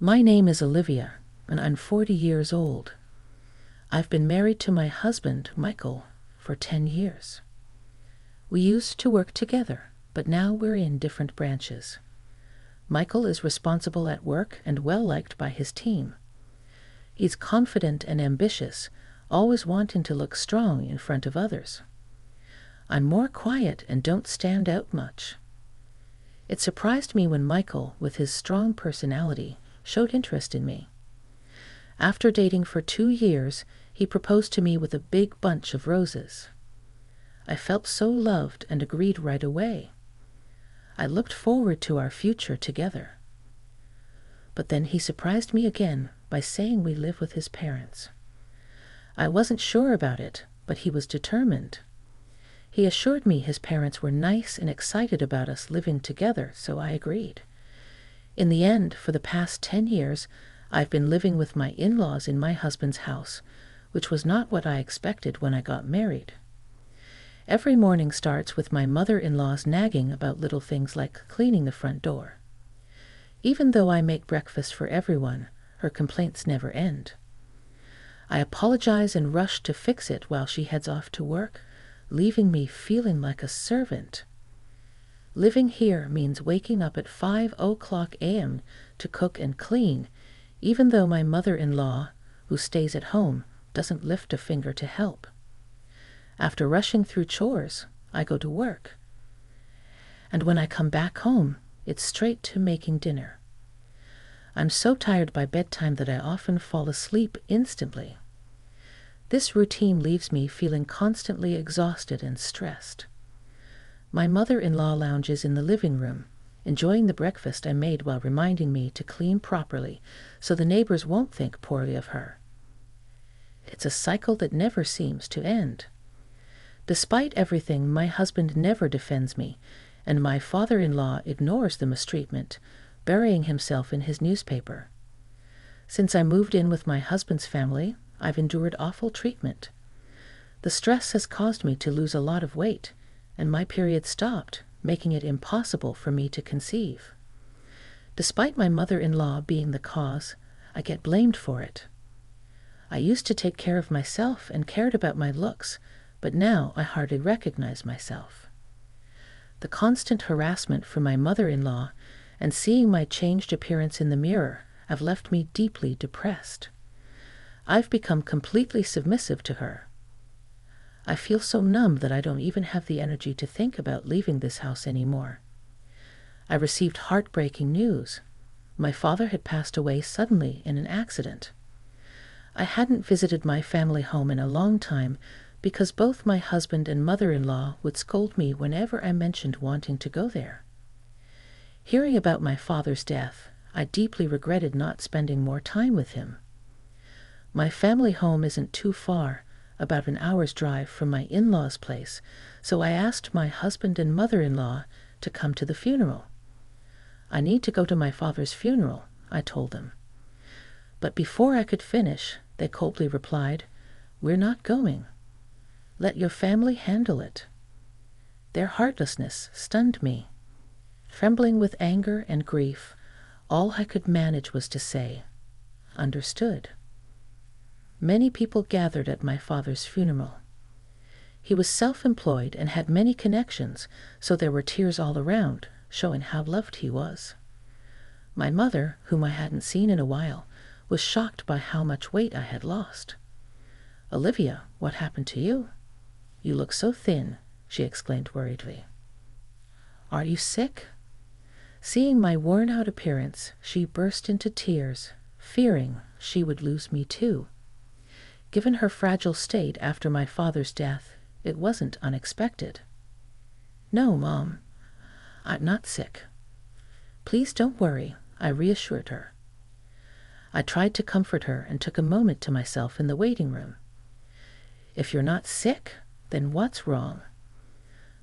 My name is Olivia, and I'm 40 years old. I've been married to my husband, Michael, for 10 years. We used to work together, but now we're in different branches. Michael is responsible at work and well-liked by his team. He's confident and ambitious, always wanting to look strong in front of others. I'm more quiet and don't stand out much. It surprised me when Michael, with his strong personality, showed interest in me. After dating for 2 years, he proposed to me with a big bunch of roses. I felt so loved and agreed right away. I looked forward to our future together. But then he surprised me again by saying we live with his parents. I wasn't sure about it, but he was determined. He assured me his parents were nice and excited about us living together, so I agreed. In the end, for the past 10 years, I've been living with my in-laws in my husband's house, which was not what I expected when I got married. Every morning starts with my mother-in-law's nagging about little things like cleaning the front door. Even though I make breakfast for everyone, her complaints never end. I apologize and rush to fix it while she heads off to work, leaving me feeling like a servant. Living here means waking up at 5:00 a.m. to cook and clean, even though my mother-in-law, who stays at home, doesn't lift a finger to help. After rushing through chores, I go to work. And when I come back home, it's straight to making dinner. I'm so tired by bedtime that I often fall asleep instantly. This routine leaves me feeling constantly exhausted and stressed. My mother-in-law lounges in the living room, enjoying the breakfast I made while reminding me to clean properly so the neighbors won't think poorly of her. It's a cycle that never seems to end. Despite everything, my husband never defends me, and my father-in-law ignores the mistreatment, burying himself in his newspaper. Since I moved in with my husband's family, I've endured awful treatment. The stress has caused me to lose a lot of weight, and my period stopped, making it impossible for me to conceive. Despite my mother-in-law being the cause, I get blamed for it. I used to take care of myself and cared about my looks, but now I hardly recognize myself. The constant harassment from my mother-in-law and seeing my changed appearance in the mirror have left me deeply depressed. I've become completely submissive to her. I feel so numb that I don't even have the energy to think about leaving this house anymore. I received heartbreaking news. My father had passed away suddenly in an accident. I hadn't visited my family home in a long time because both my husband and mother-in-law would scold me whenever I mentioned wanting to go there. Hearing about my father's death, I deeply regretted not spending more time with him. My family home isn't too far, about an hour's drive from my in-laws' place, so I asked my husband and mother-in-law to come to the funeral. I need to go to my father's funeral, I told them. But before I could finish, they coldly replied, "We're not going. Let your family handle it." Their heartlessness stunned me. Trembling with anger and grief, all I could manage was to say, "Understood." Many people gathered at my father's funeral. He was self-employed and had many connections, so there were tears all around, showing how loved he was. My mother, whom I hadn't seen in a while, was shocked by how much weight I had lost. "Olivia, what happened to you? You look so thin," she exclaimed worriedly. "Are you sick?" Seeing my worn-out appearance, she burst into tears, fearing she would lose me too. Given her fragile state after my father's death, it wasn't unexpected. "No, Mom, I'm not sick." "Please don't worry," I reassured her. I tried to comfort her and took a moment to myself in the waiting room. "If you're not sick, then what's wrong?"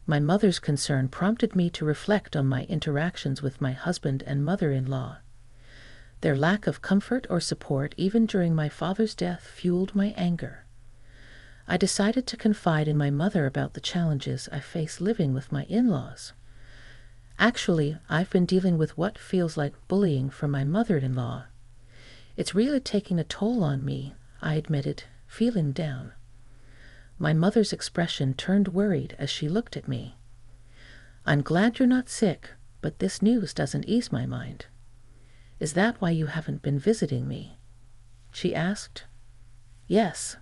My mother's concern prompted me to reflect on my interactions with my husband and mother-in-law. Their lack of comfort or support even during my father's death fueled my anger. I decided to confide in my mother about the challenges I face living with my in-laws. Actually, I've been dealing with what feels like bullying from my mother-in-law It's really taking a toll on me, I admitted, feeling down. My mother's expression turned worried as she looked at me. I'm glad you're not sick, but this news doesn't ease my mind. Is that why you haven't been visiting me? She asked. Yes,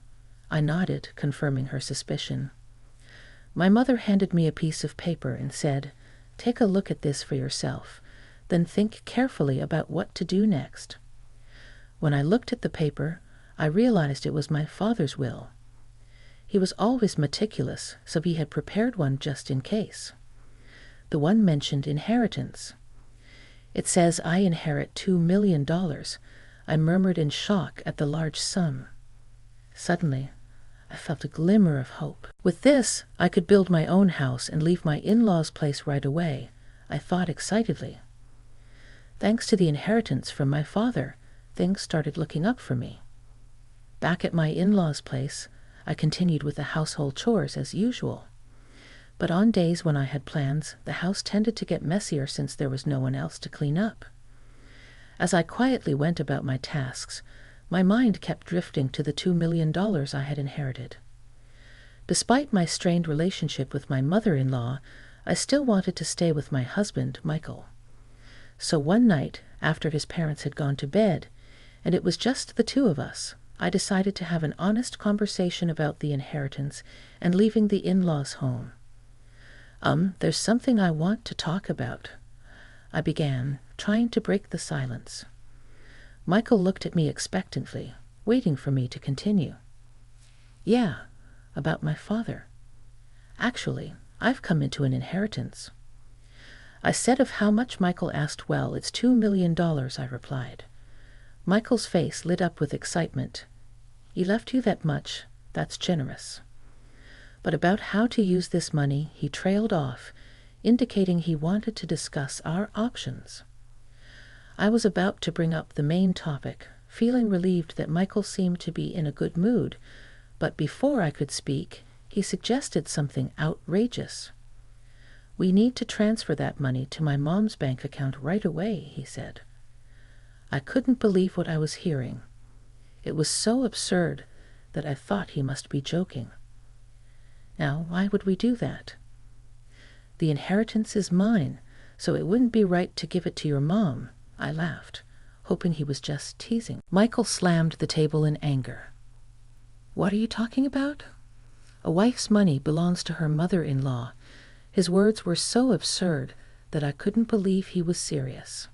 I nodded, confirming her suspicion. My mother handed me a piece of paper and said, "Take a look at this for yourself, then think carefully about what to do next." When I looked at the paper, I realized it was my father's will. He was always meticulous, so he had prepared one just in case. The one mentioned inheritance. It says I inherit $2 million. I murmured in shock at the large sum. Suddenly, I felt a glimmer of hope. With this, I could build my own house and leave my in-laws' place right away, I thought excitedly. Thanks to the inheritance from my father, things started looking up for me. Back at my in-laws' place, I continued with the household chores as usual. But on days when I had plans, the house tended to get messier since there was no one else to clean up. As I quietly went about my tasks, my mind kept drifting to the $2 million I had inherited. Despite my strained relationship with my mother-in-law, I still wanted to stay with my husband, Michael. So one night, after his parents had gone to bed, and it was just the two of us, I decided to have an honest conversation about the inheritance and leaving the in-laws' home. There's something I want to talk about," I began, trying to break the silence. Michael looked at me expectantly, waiting for me to continue. "Yeah, about my father. Actually, I've come into an inheritance." I said of how much Michael asked. "Well, it's $2 million, I replied. Michael's face lit up with excitement. "He left you that much? That's generous." But about how to use this money, he trailed off, indicating he wanted to discuss our options. I was about to bring up the main topic, feeling relieved that Michael seemed to be in a good mood, but before I could speak, he suggested something outrageous. "We need to transfer that money to my mom's bank account right away," he said. I couldn't believe what I was hearing. It was so absurd that I thought he must be joking. Now, why would we do that? "The inheritance is mine, so it wouldn't be right to give it to your mom," I laughed, hoping he was just teasing. Michael slammed the table in anger. "What are you talking about? A wife's money belongs to her mother-in-law." His words were so absurd that I couldn't believe he was serious.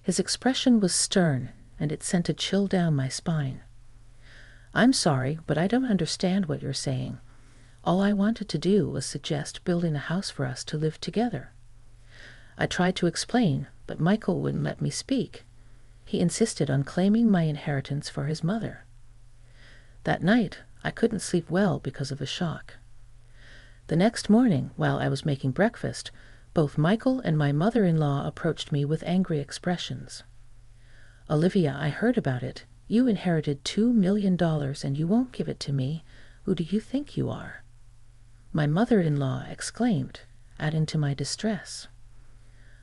His expression was stern, and it sent a chill down my spine. "I'm sorry, but I don't understand what you're saying. All I wanted to do was suggest building a house for us to live together." I tried to explain, but Michael wouldn't let me speak. He insisted on claiming my inheritance for his mother. That night, I couldn't sleep well because of the shock. The next morning, while I was making breakfast, both Michael and my mother-in-law approached me with angry expressions. "Olivia, I heard about it. You inherited $2 million and you won't give it to me. Who do you think you are?" My mother-in-law exclaimed, adding to my distress.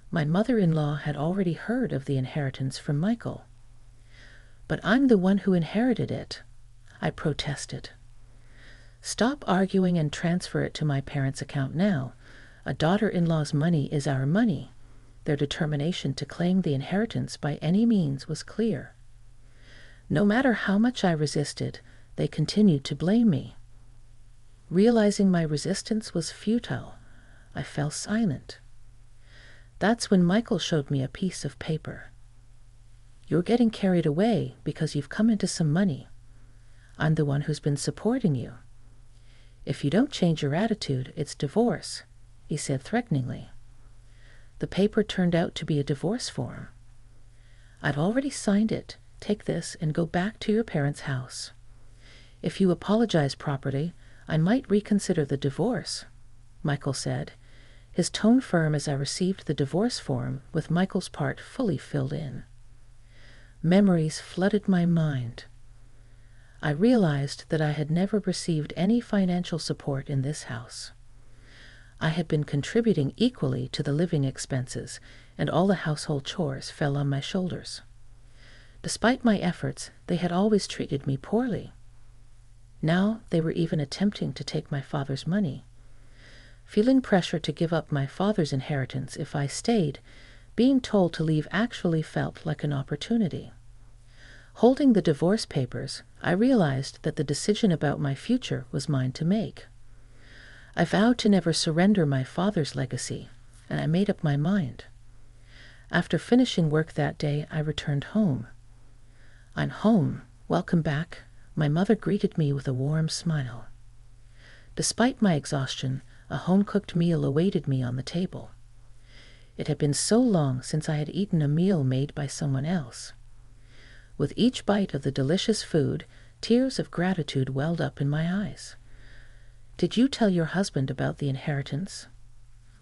My mother-in-law had already heard of the inheritance from Michael. "But I'm the one who inherited it," I protested. "Stop arguing and transfer it to my parents' account now. A daughter-in-law's money is our money." Their determination to claim the inheritance by any means was clear. No matter how much I resisted, they continued to blame me. Realizing my resistance was futile, I fell silent. That's when Michael showed me a piece of paper. "You're getting carried away because you've come into some money. I'm the one who's been supporting you. If you don't change your attitude, it's divorce," he said threateningly. The paper turned out to be a divorce form. "I've already signed it. Take this and go back to your parents' house. If you apologize properly, I might reconsider the divorce," Michael said, his tone firm as I received the divorce form with Michael's part fully filled in. Memories flooded my mind. I realized that I had never received any financial support in this house. I had been contributing equally to the living expenses, and all the household chores fell on my shoulders. Despite my efforts, they had always treated me poorly. Now they were even attempting to take my father's money. Feeling pressure to give up my father's inheritance if I stayed, being told to leave actually felt like an opportunity. Holding the divorce papers, I realized that the decision about my future was mine to make. I vowed to never surrender my father's legacy, and I made up my mind. After finishing work that day, I returned home. I'm home. Welcome back. My mother greeted me with a warm smile. Despite my exhaustion, a home-cooked meal awaited me on the table. It had been so long since I had eaten a meal made by someone else. With each bite of the delicious food, tears of gratitude welled up in my eyes. "Did you tell your husband about the inheritance?"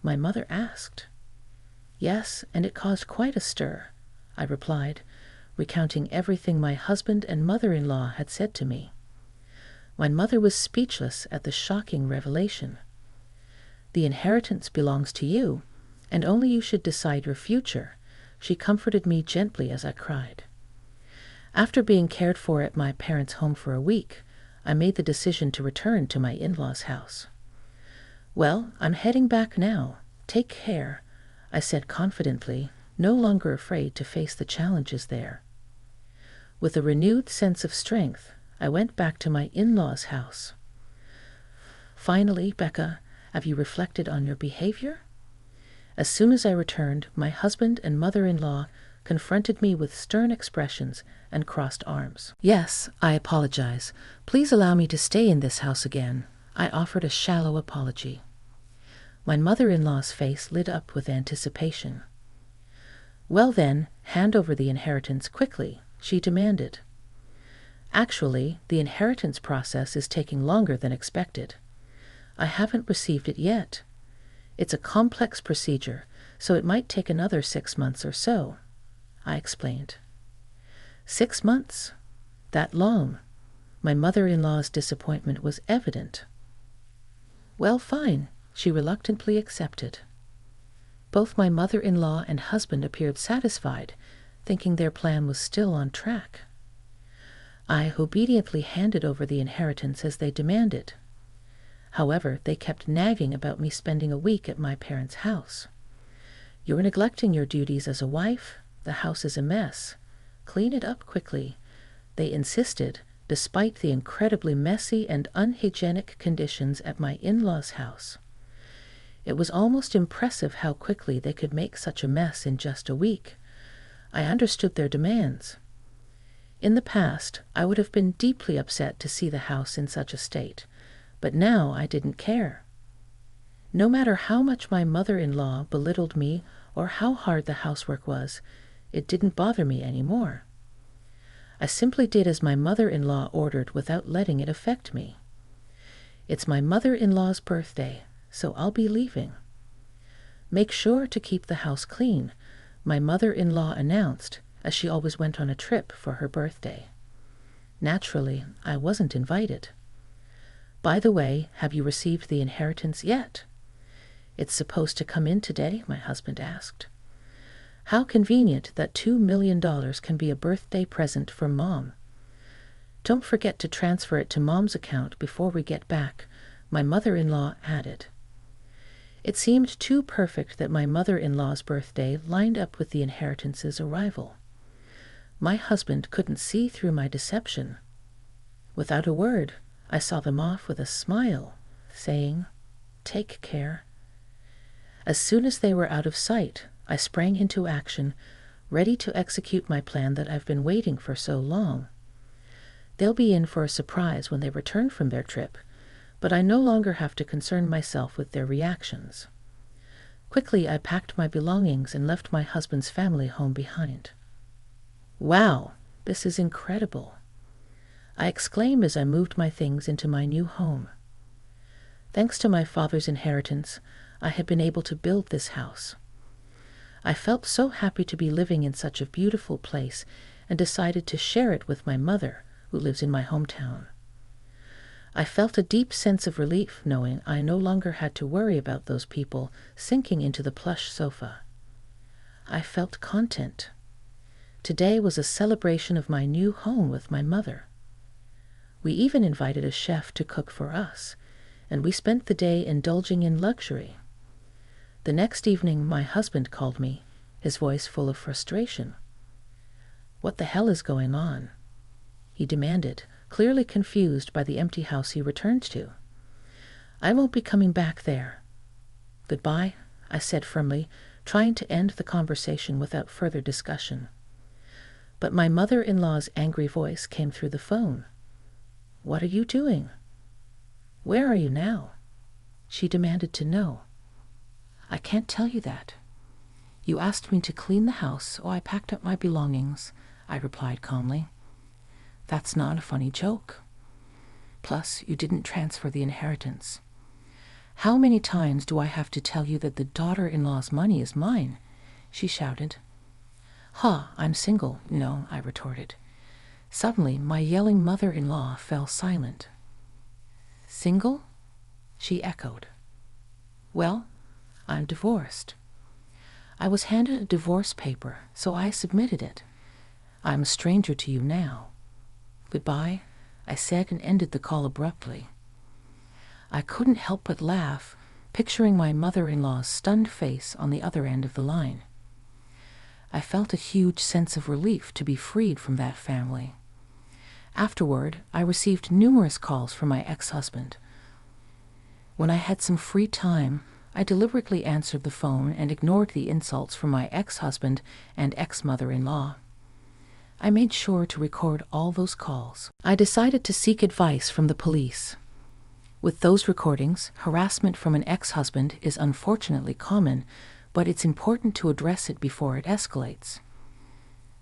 my mother asked. "Yes, and it caused quite a stir," I replied, recounting everything my husband and mother-in-law had said to me. My mother was speechless at the shocking revelation. "The inheritance belongs to you, and only you should decide your future," she comforted me gently as I cried. After being cared for at my parents' home for a week, I made the decision to return to my in-laws' house. "Well, I'm heading back now. Take care," I said confidently, no longer afraid to face the challenges there. With a renewed sense of strength, I went back to my in-laws' house. "Finally, Becca, have you reflected on your behavior?" As soon as I returned, my husband and mother-in-law confronted me with stern expressions and crossed arms. "Yes, I apologize. Please allow me to stay in this house again," I offered a shallow apology. My mother-in-law's face lit up with anticipation. "Well then, hand over the inheritance quickly," she demanded. "Actually, the inheritance process is taking longer than expected. I haven't received it yet. It's a complex procedure, so it might take another 6 months or so," I explained. 6 months? That long? My mother-in-law's disappointment was evident. "Well, fine," she reluctantly accepted. Both my mother-in-law and husband appeared satisfied, thinking their plan was still on track. I obediently handed over the inheritance as they demanded. However, they kept nagging about me spending a week at my parents' house. "You're neglecting your duties as a wife. The house is a mess. Clean it up quickly," they insisted, despite the incredibly messy and unhygienic conditions at my in-laws' house. It was almost impressive how quickly they could make such a mess in just a week. I understood their demands. In the past, I would have been deeply upset to see the house in such a state, but now I didn't care. No matter how much my mother-in-law belittled me or how hard the housework was, it didn't bother me anymore. I simply did as my mother-in-law ordered without letting it affect me. "It's my mother-in-law's birthday, so I'll be leaving." "Make sure to keep the house clean," my mother-in-law announced, as she always went on a trip for her birthday. Naturally, I wasn't invited. "By the way, have you received the inheritance yet?" "It's supposed to come in today," my husband asked. How convenient that $2 million can be a birthday present for Mom. "Don't forget to transfer it to Mom's account before we get back," my mother-in-law added. It seemed too perfect that my mother-in-law's birthday lined up with the inheritance's arrival. My husband couldn't see through my deception. Without a word, I saw them off with a smile, saying, "Take care." As soon as they were out of sight, I sprang into action, ready to execute my plan that I've been waiting for so long. They'll be in for a surprise when they return from their trip, but I no longer have to concern myself with their reactions. Quickly, I packed my belongings and left my husband's family home behind. "Wow, this is incredible," I exclaimed as I moved my things into my new home. Thanks to my father's inheritance, I had been able to build this house. I felt so happy to be living in such a beautiful place and decided to share it with my mother, who lives in my hometown. I felt a deep sense of relief knowing I no longer had to worry about those people sinking into the plush sofa. I felt content. Today was a celebration of my new home with my mother. We even invited a chef to cook for us, and we spent the day indulging in luxury. The next evening, my husband called me, his voice full of frustration. "What the hell is going on?" he demanded, clearly confused by the empty house he returned to. "I won't be coming back there." "Goodbye," I said firmly, trying to end the conversation without further discussion. But my mother-in-law's angry voice came through the phone. "What are you doing? Where are you now?" she demanded to know. "I can't tell you that. You asked me to clean the house, so I packed up my belongings," I replied calmly. "That's not a funny joke. Plus, you didn't transfer the inheritance. How many times do I have to tell you that the daughter-in-law's money is mine?" she shouted. "Ha, I'm single, no," I retorted. Suddenly, my yelling mother-in-law fell silent. "Single?" she echoed. "Well, I'm divorced." I was handed a divorce paper, so I submitted it. "I'm a stranger to you now. Goodbye," I said and ended the call abruptly. I couldn't help but laugh, picturing my mother-in-law's stunned face on the other end of the line. I felt a huge sense of relief to be freed from that family. Afterward, I received numerous calls from my ex-husband. When I had some free time, I deliberately answered the phone and ignored the insults from my ex-husband and ex-mother-in-law. I made sure to record all those calls. I decided to seek advice from the police. With those recordings, harassment from an ex-husband is unfortunately common, but it's important to address it before it escalates.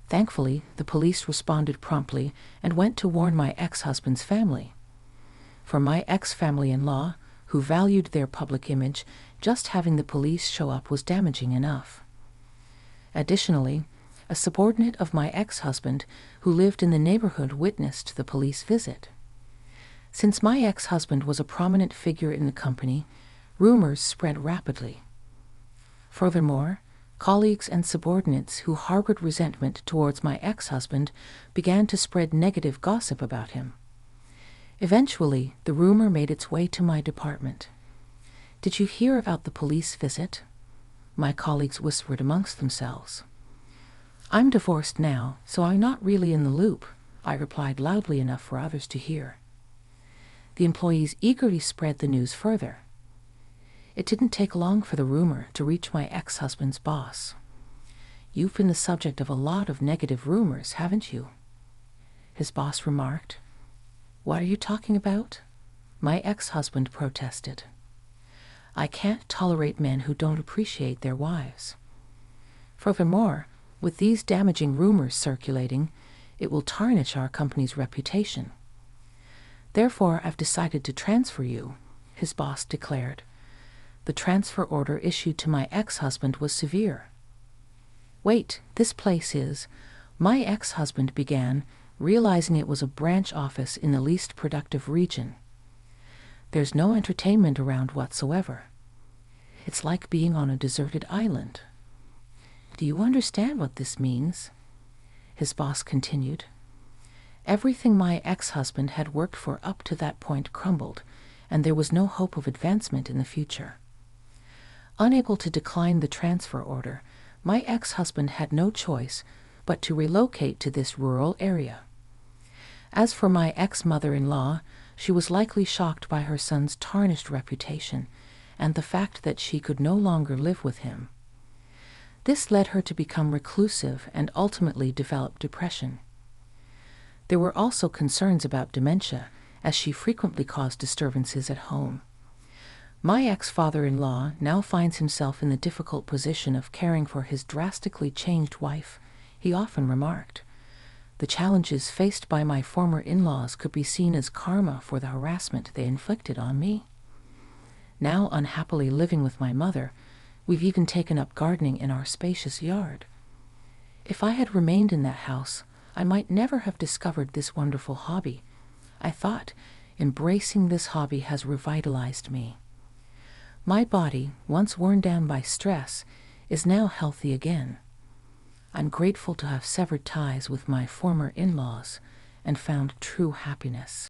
Thankfully, the police responded promptly and went to warn my ex-husband's family. For my ex-family-in-law, who valued their public image, just having the police show up was damaging enough. Additionally, a subordinate of my ex-husband who lived in the neighborhood witnessed the police visit. Since my ex-husband was a prominent figure in the company, rumors spread rapidly. Furthermore, colleagues and subordinates who harbored resentment towards my ex-husband began to spread negative gossip about him. Eventually, the rumor made its way to my department. "Did you hear about the police visit?" my colleagues whispered amongst themselves. "I'm divorced now, so I'm not really in the loop," I replied loudly enough for others to hear. The employees eagerly spread the news further. It didn't take long for the rumor to reach my ex-husband's boss. "You've been the subject of a lot of negative rumors, haven't you?" his boss remarked. "What are you talking about?" my ex-husband protested. "I can't tolerate men who don't appreciate their wives. Furthermore, with these damaging rumors circulating, it will tarnish our company's reputation. Therefore, I've decided to transfer you," his boss declared. The transfer order issued to my ex-husband was severe. "Wait, this place is," my ex-husband began, realizing it was a branch office in the least productive region. "There's no entertainment around whatsoever. It's like being on a deserted island." "Do you understand what this means?" his boss continued. Everything my ex-husband had worked for up to that point crumbled, and there was no hope of advancement in the future. Unable to decline the transfer order, my ex-husband had no choice but to relocate to this rural area. As for my ex-mother-in-law, she was likely shocked by her son's tarnished reputation and the fact that she could no longer live with him. This led her to become reclusive and ultimately develop depression. There were also concerns about dementia, as she frequently caused disturbances at home. My ex-father-in-law now finds himself in the difficult position of caring for his drastically changed wife. He often remarked, "The challenges faced by my former in-laws could be seen as karma for the harassment they inflicted on me." Now unhappily living with my mother, we've even taken up gardening in our spacious yard. If I had remained in that house, I might never have discovered this wonderful hobby. I thought, embracing this hobby has revitalized me. My body, once worn down by stress, is now healthy again. I'm grateful to have severed ties with my former in-laws and found true happiness.